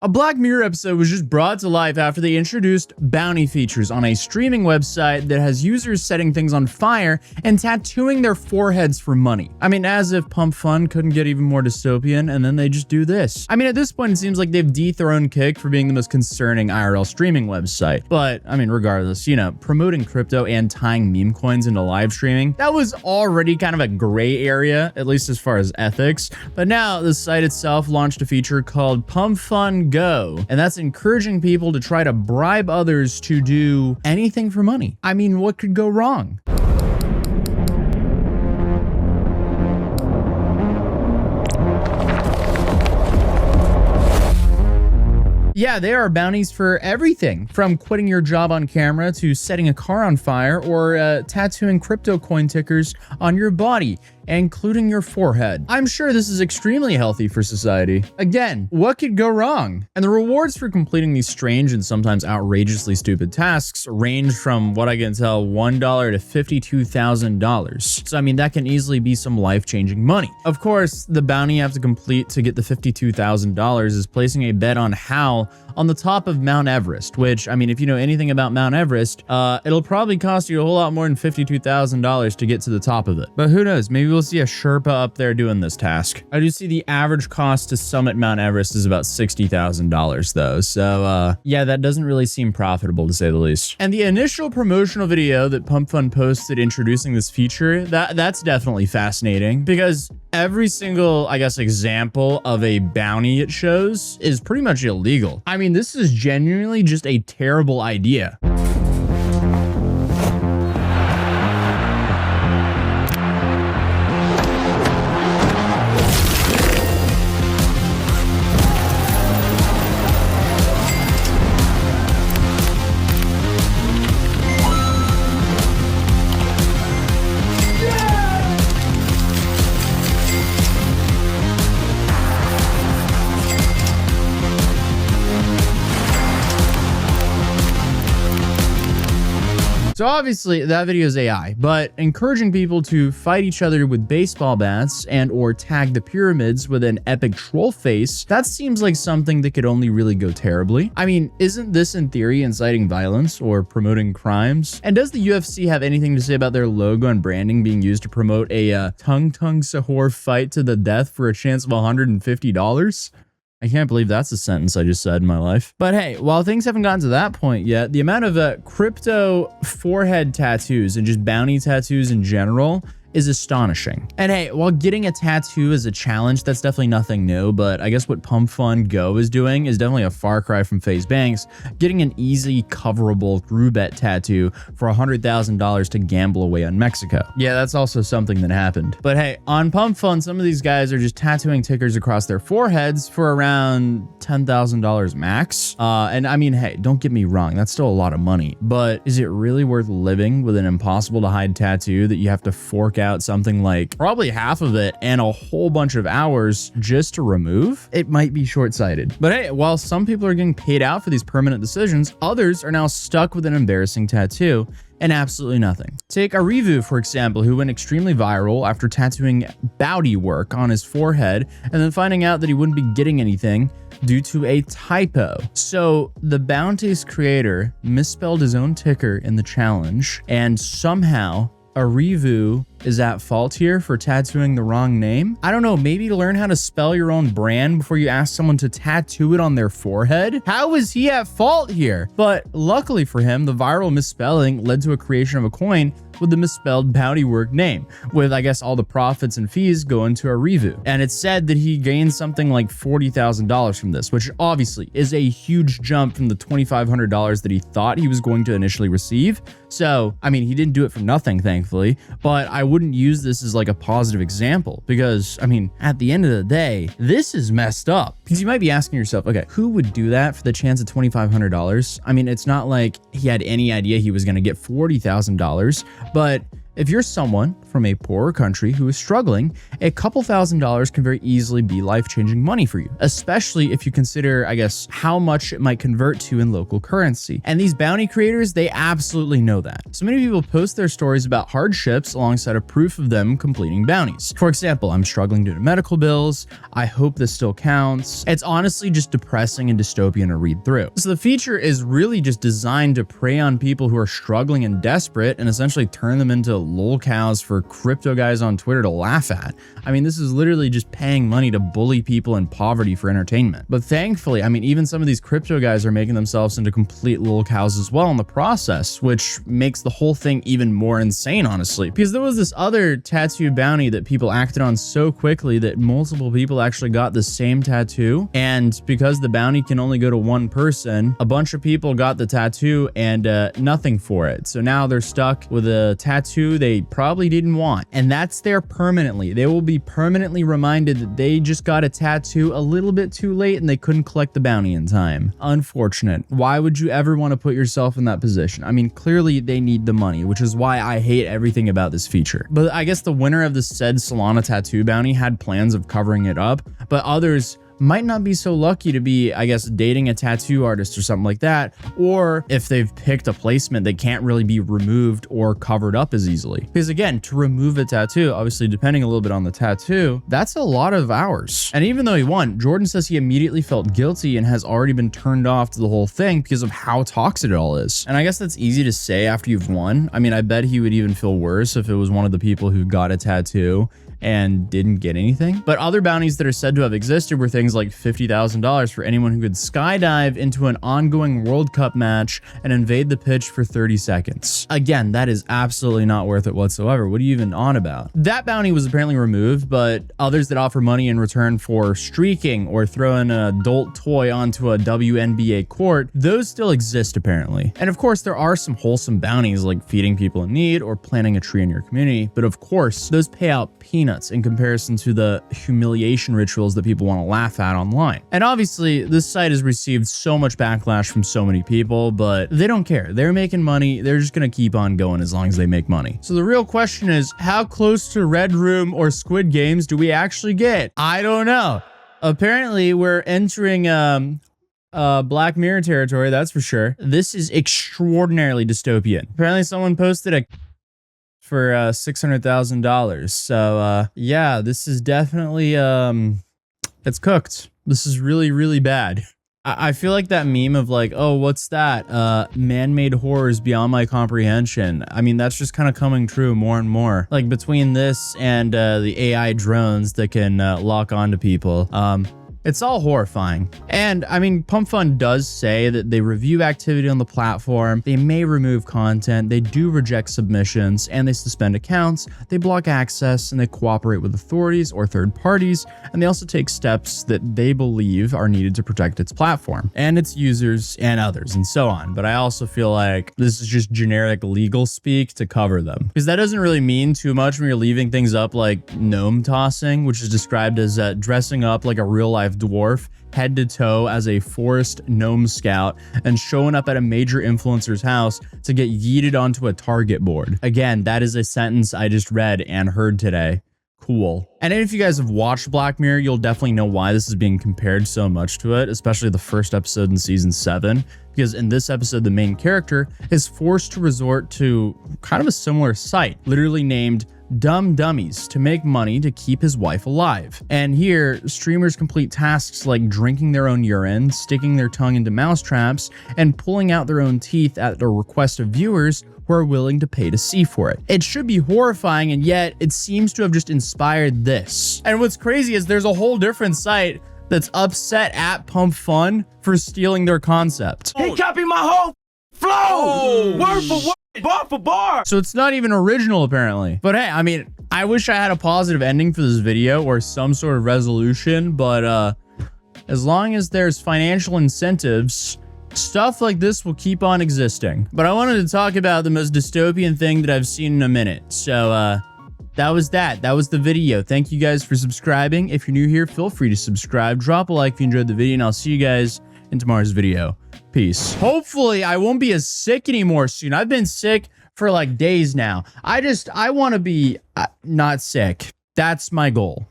A Black Mirror episode was just brought to life after they introduced bounty features on a streaming website that has users setting things on fire and tattooing their foreheads for money. I mean, as if Pump Fun couldn't get even more dystopian, and then they just do this. I mean, at this point, it seems like they've dethroned Kick for being the most concerning IRL streaming website. But, I mean, regardless, you know, promoting crypto and tying meme coins into live streaming, that was already kind of a gray area, at least as far as ethics. But now, the site itself launched a feature called Pump Fun Go, and that's encouraging people to try to bribe others to do anything for money. I mean, what could go wrong? Yeah, there are bounties for everything, from quitting your job on camera to setting a car on fire or tattooing crypto coin tickers on your body, including your forehead. I'm sure this is extremely healthy for society. Again, what could go wrong? And the rewards for completing these strange and sometimes outrageously stupid tasks range from, what I can tell, $1 to $52,000. So I mean, that can easily be some life-changing money. Of course, the bounty you have to complete to get the $52,000 is placing a bet on how on the top of Mount Everest, which, I mean, if you know anything about Mount Everest, it'll probably cost you a whole lot more than $52,000 to get to the top of it. But who knows, maybe we'll see a Sherpa up there doing this task. I do see the average cost to summit Mount Everest is about $60,000 though. So yeah, that doesn't really seem profitable to say the least. And the initial promotional video that Pump Fun posted introducing this feature, that's definitely fascinating because every single, I guess, example of a bounty it shows is pretty much illegal. I mean, this is genuinely just a terrible idea. So obviously that video is AI, but encouraging people to fight each other with baseball bats and or tag the pyramids with an epic troll face, that seems like something that could only really go terribly. I mean, isn't this in theory inciting violence or promoting crimes? And does the UFC have anything to say about their logo and branding being used to promote a tung sahur fight to the death for a chance of $150? I can't believe that's a sentence I just said in my life. But hey, while things haven't gotten to that point yet, the amount of crypto forehead tattoos and just bounty tattoos in general is astonishing. And hey, while getting a tattoo is a challenge, that's definitely nothing new, but I guess what Pump Fun Go is doing is definitely a far cry from FaZe Banks getting an easy coverable Grubet tattoo for $100,000 to gamble away on Mexico. Yeah, that's also something that happened. But hey, on Pump Fun, some of these guys are just tattooing tickers across their foreheads for around $10,000 max. And I mean, hey, don't get me wrong, that's still a lot of money, but is it really worth living with an impossible to hide tattoo that you have to fork out something like probably half of it and a whole bunch of hours just to remove? It might be short-sighted. But hey, while some people are getting paid out for these permanent decisions, others are now stuck with an embarrassing tattoo and absolutely nothing. Take Arivu, for example, who went extremely viral after tattooing bounty work on his forehead and then finding out that he wouldn't be getting anything due to a typo. So the bounty's creator misspelled his own ticker in the challenge, and somehow Arivu is at fault here for tattooing the wrong name. I don't know, maybe to learn how to spell your own brand before you ask someone to tattoo it on their forehead? How is he at fault here? But luckily for him, the viral misspelling led to a creation of a coin with the misspelled bounty work name, with I guess all the profits and fees going to Arivu. And it's said that he gained something like $40,000 from this, which obviously is a huge jump from the $2,500 that he thought he was going to initially receive. So, I mean, he didn't do it for nothing, thankfully, but I wouldn't use this as like a positive example because, I mean, at the end of the day, this is messed up. Because you might be asking yourself, okay, who would do that for the chance of $2,500? I mean, it's not like he had any idea he was going to get $40,000, but If you're someone from a poorer country who is struggling, a couple $1,000s can very easily be life-changing money for you, especially if you consider, I guess, how much it might convert to in local currency. And these bounty creators, they absolutely know that. So many people post their stories about hardships alongside a proof of them completing bounties. For example, I'm struggling due to medical bills. I hope this still counts. It's honestly just depressing and dystopian to read through. So the feature is really just designed to prey on people who are struggling and desperate and essentially turn them into lol cows for crypto guys on Twitter to laugh at. I mean, this is literally just paying money to bully people in poverty for entertainment. But thankfully, I mean, even some of these crypto guys are making themselves into complete lol cows as well in the process, which makes the whole thing even more insane, honestly. Because there was this other tattoo bounty that people acted on so quickly that multiple people actually got the same tattoo. And because the bounty can only go to one person, a bunch of people got the tattoo and nothing for it. So now they're stuck with a tattoo they probably didn't want. And that's there permanently. They will be permanently reminded that they just got a tattoo a little bit too late and they couldn't collect the bounty in time. Unfortunate. Why would you ever want to put yourself in that position? I mean, clearly they need the money, which is why I hate everything about this feature. But I guess the winner of the said Solana tattoo bounty had plans of covering it up, but others might not be so lucky to be, I guess, dating a tattoo artist or something like that, or if they've picked a placement that can't really be removed or covered up as easily. Because again, to remove a tattoo, obviously depending a little bit on the tattoo, that's a lot of hours. And even though he won, Jordan says he immediately felt guilty and has already been turned off to the whole thing because of how toxic it all is. And I guess that's easy to say after you've won. I mean, I bet he would even feel worse if it was one of the people who got a tattoo and didn't get anything. But other bounties that are said to have existed were things like $50,000 for anyone who could skydive into an ongoing World Cup match and invade the pitch for 30 seconds. Again, that is absolutely not worth it whatsoever. What are you even on about? That bounty was apparently removed, but others that offer money in return for streaking or throwing an adult toy onto a WNBA court, those still exist apparently. And of course, there are some wholesome bounties like feeding people in need or planting a tree in your community, but of course, those pay out peanuts in comparison to the humiliation rituals that people want to laugh at online. And obviously, this site has received so much backlash from so many people, but they don't care. They're making money. They're just going to keep on going as long as they make money. So the real question is, how close to Red Room or Squid Games do we actually get? I don't know. Apparently, we're entering Black Mirror territory, that's for sure. This is extraordinarily dystopian. Apparently, someone posted a for $600,000. So yeah, this is definitely it's cooked. This is really, really bad. I feel like that meme of like, oh, what's that? Man-made horrors beyond my comprehension. I mean, that's just kind of coming true more and more. Like between this and the AI drones that can lock onto people. It's all horrifying. And I mean, Pump Fund does say that they review activity on the platform, they may remove content, they do reject submissions, and they suspend accounts, they block access, and they cooperate with authorities or third parties, and they also take steps that they believe are needed to protect its platform and its users and others and so on. But I also feel like this is just generic legal speak to cover them, because that doesn't really mean too much when you're leaving things up like gnome tossing, which is described as dressing up like a real life dwarf head to toe as a forest gnome scout and showing up at a major influencer's house to get yeeted onto a target board. Again, that is a sentence I just read and heard today. Cool. And if you guys have watched Black Mirror, you'll definitely know why this is being compared so much to it, especially the first episode in season 7, because in this episode, the main character is forced to resort to kind of a similar site, literally named Dumb Dummies, to make money to keep his wife alive. And here, streamers complete tasks like drinking their own urine, sticking their tongue into mouse traps, and pulling out their own teeth at the request of viewers who are willing to pay to see for it. It should be horrifying, and yet it seems to have just inspired this. And what's crazy is there's a whole different site that's upset at Pump Fun for stealing their concept. He copied my whole flow! Word for word! Bar for bar. So it's not even original apparently. But hey, I mean, I wish I had a positive ending for this video or some sort of resolution, but as long as there's financial incentives, stuff like this will keep on existing. But I wanted to talk about the most dystopian thing that I've seen in a minute. So that was the video. Thank you guys for subscribing. If you're new here, feel free to subscribe, drop a like if you enjoyed the video, and I'll see you guys in tomorrow's video. Peace. Hopefully, I won't be as sick anymore soon. I've been sick for like days now. I want to be not sick. That's my goal.